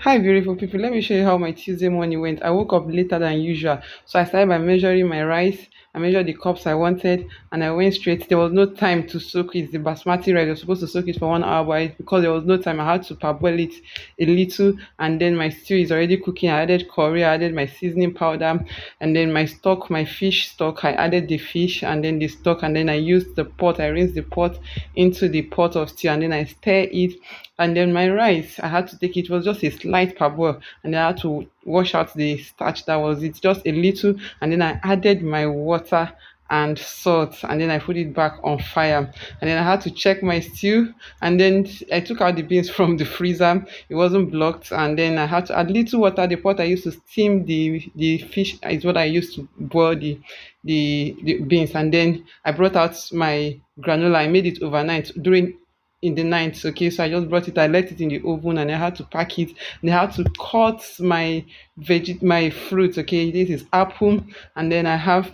Hi, beautiful people. Let me show you how my Tuesday morning went. I woke up later than usual. So I started by measuring my rice. I measured the cups I wanted and I went straight. There was no time to soak it. The basmati rice, I was supposed to soak it for 1 hour, but because there was no time, I had to parboil it a little. And then my stew is already cooking. I added curry, I added my seasoning powder, and then my stock, my fish stock, I added the fish and then the stock, and then I used the pot. I rinsed the pot into the pot of stew, and then I stir it, and then my rice, I had to take it was just a slight parboil, and I had to wash out the starch that was it, just a little, and then I added my water and salt, and then I put it back on fire, and then I had to check my stew, and then I took out the beans from the freezer. It wasn't blocked, and then I had to add little water. The pot I used to steam the fish is what I used to boil the beans, and then I brought out my granola. I made it overnight during in the night. Okay, so I just brought it, I left it in the oven, and I had to pack it, and I had to cut my fruit. Okay, this is apple, and then I have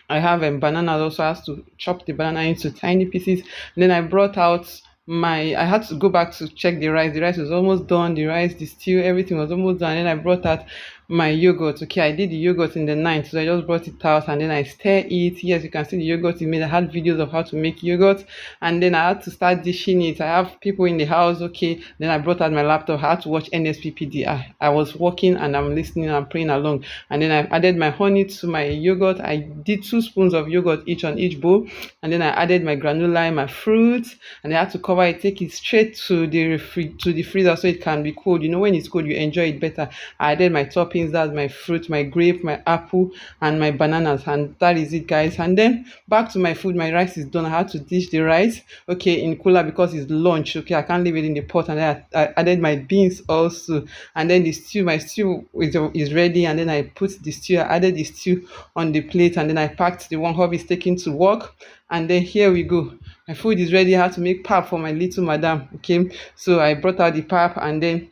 a banana. Also has to chop the banana into tiny pieces. And then I brought out I had to go back to check the rice. The rice was almost done. The rice, the stew, everything was almost done. And then I brought out my yogurt. Okay, I did the yogurt in the night, so I just brought it out and then I stir it. Yes, you can see the yogurt in made. I had videos of how to make yogurt, and then I had to start dishing it. I have people in the house. Okay, then I brought out my laptop. I had to watch NSPPD. I was working and I'm listening and praying along, and then I added my honey to my yogurt. I did 2 spoons of yogurt each on each bowl, and then I added my granola, my fruits, and I had to cover it, take it straight to the freezer so it can be cold. You know, when it's cold, you enjoy it better. I added my toppings, that's my fruit, my grape, my apple, and my bananas, and that is it, guys. And then back to my food. My rice is done. I had to dish the rice, okay, in cooler because it's lunch. Okay, I can't leave it in the pot. And then I added my beans also, and then my stew is ready. And then I put the stew, I added the stew on the plate, and then I packed the one hubby is taking to work. And then here we go. My food is ready. I had to make pap for my little madam. Okay, so I brought out the pap, and then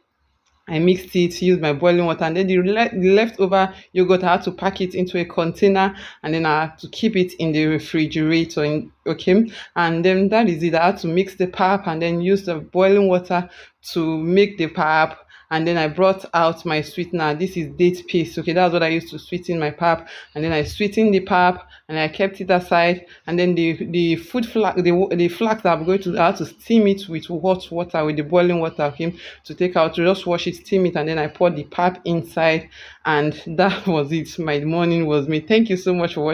I mixed it, used my boiling water, and then the leftover yogurt, I had to pack it into a container, and then I had to keep it in the refrigerator. Okay, and then that is it. I had to mix the pap and then use the boiling water to make the pap. And then I brought out my sweetener. This is date paste. Okay, that's what I used to sweeten my pap. And then I sweetened the pap and I kept it aside. And then the food flax, the flax that I'm going to, I have to steam it with hot water, with the boiling water, okay, to take out, to just wash it, steam it, and then I poured the pap inside. And that was it. My morning was made. Thank you so much for watching.